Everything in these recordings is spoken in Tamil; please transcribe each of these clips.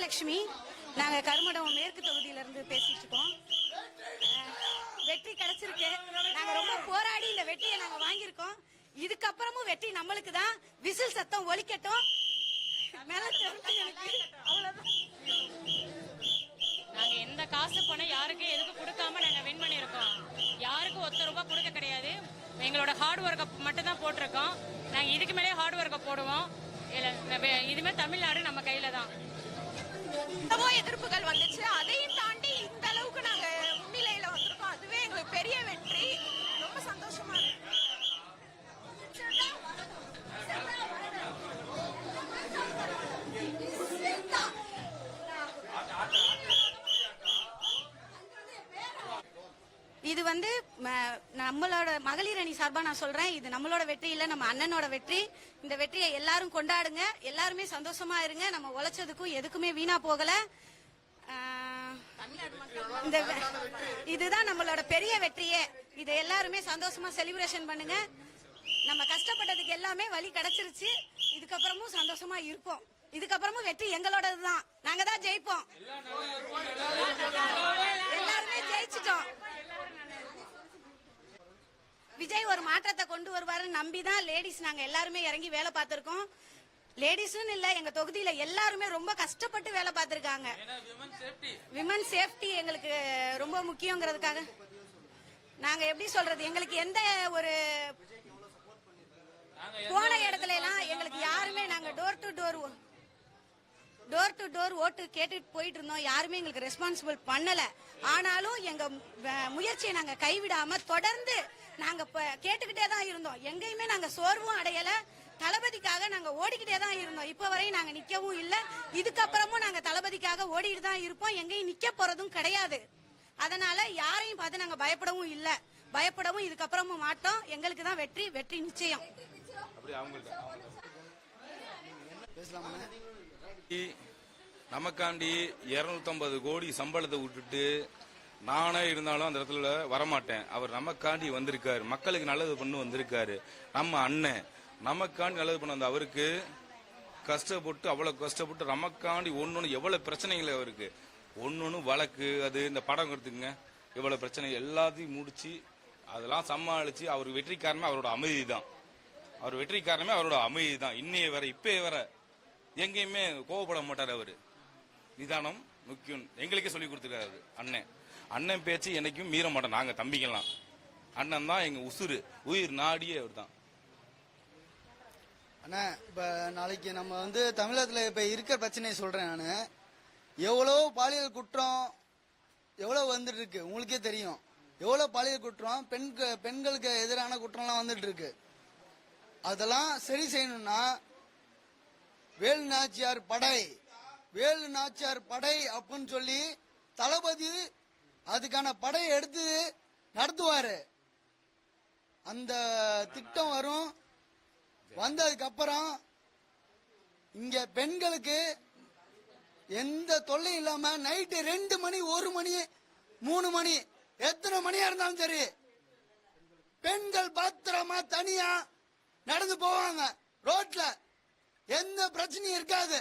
லட்சுமி, நாங்க கருமடம் மேற்கு தொகுதியில இருந்து பேசிட்டு இருக்கோம். வெற்றி கிடைச்சிருக்கு. நாங்க ரொம்ப போராடி இந்த வெற்றியை நாங்க வாங்கியிருக்கோம். இதுக்கப்புறமும் வெற்றி நம்மளுக்கு தான். விசில் சத்தம் ஒலிக்கட்டும். நாங்க எந்த காசு பணம் யாருக்கும் எதுக்கு கொடுக்காம நாங்க வின் பண்ணிருக்கோம். யாருக்கும் ₹1 கொடுக்க கிடையாது. எங்களோட ஹார்ட் ஒர்க்கை மட்டும் தான் போட்டிருக்கோம். நாங்க இதுக்கு மேலே ஹார்ட் ஒர்க்கை போடுவோம். இதுமே தமிழ்நாடு நம்ம கையில தான். எதிர்ப்புகள் வந்துச்சு. அதையும் தாண்டி இந்த அளவுக்கு நாங்க முன்னிலையில வந்திருக்கோம். அதுவே எங்களுக்கு பெரிய வெற்றி. ரொம்ப சந்தோஷமா இருக்கு. இது வந்து நம்மளோட மகளிர் அணி சார்பா நான் சொல்றேன், இது நம்மளோட வெற்றி இல்ல, நம்ம அண்ணனோட வெற்றி. இந்த வெற்றியை எல்லாரும் கொண்டாடுங்க, எல்லாருமே சந்தோஷமா இருங்க. நம்ம உழைச்சதுக்கும் எதுக்குமே வீணா போகல. இந்த இதுதான் நம்மளோட பெரிய வெற்றியே. இதை எல்லாருமே சந்தோஷமா செலிப்ரேஷன் பண்ணுங்க. நம்ம கஷ்டப்பட்டதுக்கு எல்லாமே வழி கிடைச்சிருச்சு. இதுக்கப்புறமும் சந்தோஷமா இருப்போம். இதுக்கப்புறமும் வெற்றி எங்களோடதுதான். நாங்க தான் ஜெயிப்போம். எல்லாருமே ஜெயிச்சிட்டோம். விஜய் ஒரு மாற்றத்தை கொண்டு வருவாருன்னு நம்பிதான் லேடிஸ் நாங்க எல்லாருமே இறங்கி வேலை பார்த்திருக்கோம். லேடிஸ்னு இல்ல, எங்க தொகுதியில எல்லாருமே ரொம்ப கஷ்டப்பட்டு வேலை பார்த்திருக்காங்க. விமன் சேஃப்டி எங்களுக்கு ரொம்ப முக்கியங்கிறதுக்காக நாங்க எப்படி சொல்றது, எங்களுக்கு எந்த ஒரு போன இடத்துல எல்லாம் எங்களுக்கு யாருமே, நாங்க டோர் டு டோர் ஓட்டு கேட்டுட்டு போயிட்டு இருந்தோம். யாருமே எங்களுக்கு ரெஸ்பான்சிபிள் பண்ணல. ஆனாலும் எங்க முயற்சியை நாங்க கைவிடாம தொடர்ந்து நாங்க கேட்டுக்கிட்டே தான் இருந்தோம். எங்கேயுமே நாங்க சோர்வும் அடையல. தளபதிக்காக நாங்க ஓடிக்கிட்டே தான் இருந்தோம். இப்ப வரையும் நாங்க நிக்கவும் இல்ல. இதுக்கப்புறமும் நாங்க தளபதிக்காக ஓடிட்டு தான் இருப்போம். எங்கேயும் நிக்க போறதும் கிடையாது. அதனால யாரையும் பார்த்து நாங்க பயப்படவும் இல்ல, பயப்படவும் இதுக்கப்புறமும் மாட்டோம். எங்களுக்கு தான் வெற்றி, வெற்றி நிச்சயம். நமக்காண்டி 250 கோடி சம்பளத்தை விட்டுட்டு நானே இருந்தாலும் அந்த இடத்துல வரமாட்டேன். அவர் நமக்காண்டி வந்திருக்காரு, மக்களுக்கு நல்லது பண்ணு வந்திருக்காரு. நம்ம அண்ணன் நமக்காண்டி நல்லது பண்ண வந்த அவருக்கு கஷ்டப்பட்டு, அவ்வளவு கஷ்டப்பட்டு நமக்காண்டி ஒன்னொன்னு எவ்வளவு பிரச்சனைகள் அவருக்கு, ஒன்னொன்னு வழக்கு, அது இந்த படம் எடுத்துங்க, எவ்வளவு பிரச்சனை எல்லாத்தையும் முடிச்சு அதெல்லாம் சமாளிச்சு அவர் வெற்றி காரணமே அவரோட அமைதி தான். அவர் வெற்றி காரணமே அவரோட அமைதி தான். இன்னைய வர இப்ப வர எங்கேயுமே கோவப்பட மாட்டார். அவரு நிதானம் முக்கியம் எங்களுக்கே சொல்லி கொடுத்துருக்காரு அண்ணன். அண்ணன் பேச்சு என்னைக்கும் மீற மாட்டோம். நாங்க தம்பிக்கலாம், அண்ணன் தான் எங்க உசுறு, உயிர் நாடியே அவர் தான். அண்ணா, இப்ப நாளைக்கு நம்ம வந்து தமிழகத்துல இப்ப இருக்கிற பிரச்சனையை சொல்றேன் நானு. எவ்வளோ பாலியல் குற்றம் எவ்வளவு வந்துட்டு இருக்கு உங்களுக்கே தெரியும். எவ்வளவு பாலியல் குற்றம், பெண்களுக்கு எதிரான குற்றம்லாம் வந்துட்டு இருக்கு. அதெல்லாம் சரி செய்யணும்னா வேலு நாச்சியார் படை அப்படின்னு சொல்லி தளபதி அதுக்கான படையை எடுத்து நடத்துவாரு. அந்த திட்டம் வரும். வந்ததுக்கு அப்புறம் இங்க பெண்களுக்கு எந்த தொல்லையும் இல்லாம நைட்டு 2 மணி 1 மணி 3 மணி எத்தனை மணியா இருந்தாலும் சரி பெண்கள் பத்திரமா தனியா நடந்து போவாங்க. ரோட்ல எந்த பிரச்சனையும் இருக்காது.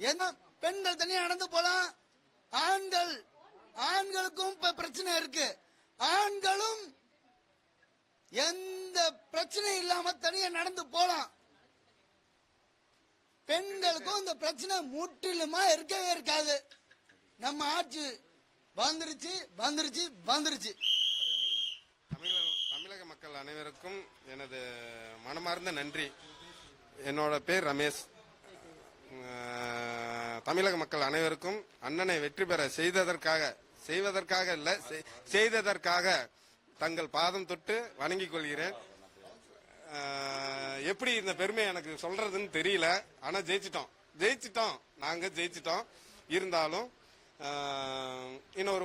என்ன பெண்கள் தனியா நடந்து போலாம். ஆண்களுக்கும் இப்ப பிரச்சனை இருக்கு. ஆண்களும் எந்த பிரச்சனையும் இல்லாம தனியா நடந்து போலாம். பெண்களுக்கும் இந்த பிரச்சனை முற்றிலுமா இருக்கவே இருக்காது. நம்ம ஆட்சி வந்துருச்சு. தமிழக மக்கள் அனைவருக்கும் எனது மனமார்ந்த நன்றி. என்னோட பேர் ரமேஷ். தமிழக மக்கள் அனைவருக்கும் அண்ணனை வெற்றி பெற செய்ததற்காக தங்கள் பாதம் தொட்டு வணங்கிக் கொள்கிறேன். எப்படி இந்த பெருமை எனக்கு சொல்றதுன்னு தெரியல. ஆனா ஜெயிச்சிட்டோம், நாங்க ஜெயிச்சிட்டோம். இருந்தாலும் இன்னும்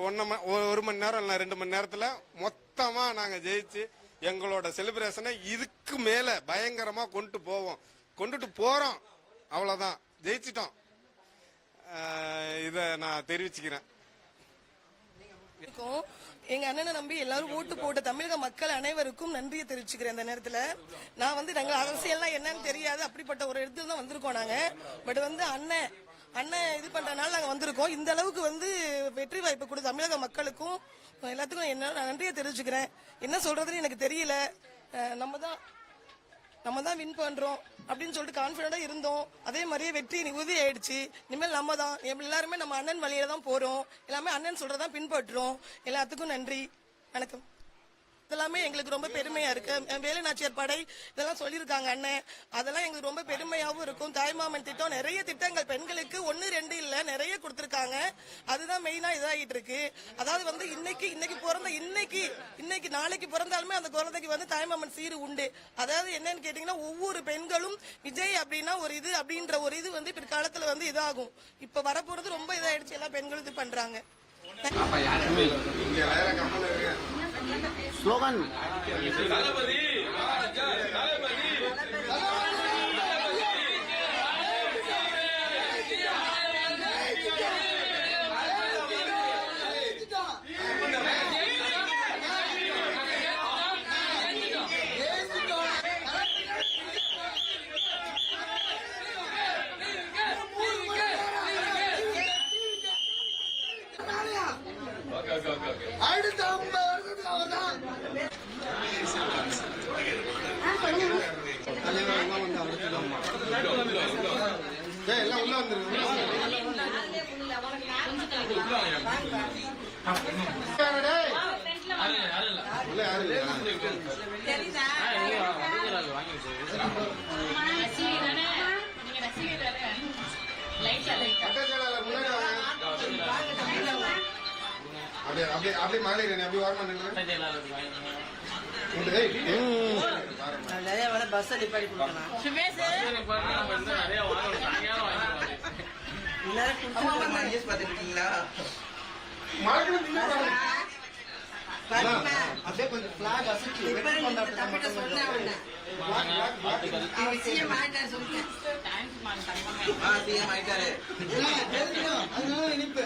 ஒரு மணி நேரம் இல்ல 2 மணி நேரத்துல மொத்தமா நாங்க ஜெயிச்சு எங்களோட செலிப்ரேஷனை இதுக்கு மேல பயங்கரமா கொண்டுட்டு போறோம். அவ்வளவுதான், ஜெயிச்சிட்டோம். இத நான் தெரிவிச்சுக்கிறேன். எங்க அண்ணனை நம்பி எல்லாரும் ஓட்டு போட்ட தமிழக மக்கள் அனைவருக்கும் நன்றியை தெரிவிச்சுக்கிறேன். இந்த நேரத்துல நான் வந்து நாங்க அரசியல்லாம் என்னன்னு தெரியாது, அப்படிப்பட்ட ஒரு இடத்துல தான் வந்திருக்கோம் நாங்க. பட் வந்து அண்ணன் இது பண்றதுனால நாங்க வந்திருக்கோம். இந்த அளவுக்கு வந்து வெற்றி வாய்ப்பு கொடுத்த தமிழக மக்களுக்கும் எல்லாத்துக்கும் என்ன நன்றியை தெரிவிச்சுக்கிறேன். என்ன சொல்றதுன்னு எனக்கு தெரியல. நம்ம தான் வின் பண்றோம் அப்படின்னு சொல்லிட்டு கான்பிடண்டா இருந்தோம். அதே மாதிரியே வெற்றி உறுதி ஆயிடுச்சு. இனிமேல் நம்ம தான் எல்லாருமே நம்ம அண்ணன் வழியில தான் போறோம். எல்லாமே அண்ணன் சொல்றதான் பின்பற்றுறோம். எல்லாத்துக்கும் நன்றி, வணக்கம். இதெல்லாமே எங்களுக்கு ரொம்ப பெருமையா இருக்கு. வேலு நாச்சியார் படை இதெல்லாம் சொல்லியிருக்காங்க அண்ணன், அதெல்லாம் எங்களுக்கு ரொம்ப பெருமையாவும் இருக்கும். தாய்மாமன் திட்டம் நிறைய திட்டங்கள் பெண்களுக்கு 1 2 இல்ல நிறைய கொடுத்திருக்காங்க. அதுதான் மெயினா இதாகிட்டு இருக்கு. அதாவது வந்து இன்னைக்கு பிறந்த இன்னைக்கு நாளைக்கு பிறந்தாலுமே அந்த குழந்தைக்கு வந்து தாய்மாமன் சீரு உண்டு. அதாவது என்னன்னு கேட்டீங்கன்னா ஒவ்வொரு பெண்களும் விஜய் அப்படின்னா ஒரு இது அப்படின்ற ஒரு இது வந்து பிற்காலத்துல வந்து இதாகும். இப்ப வரப்போறது ரொம்ப இதாயிடுச்சு, எல்லா பெண்களும் இது பண்றாங்க. ஸ்லோகன் அடுத்த 50 வருஷத்துக்கு அவர்தான். எல்லாம் உள்ள வந்துருங்க. உள்ள யாரு இல்லையா? முன்னாடி வாங்க. அப்படியே மாலையில அப்படியே வாரமா நிறைய வேலை பஸ் நிப்பாடி கொடுக்கலாம். அப்படியே கொஞ்சம் பிளாக் அசைச்சு இனிப்பு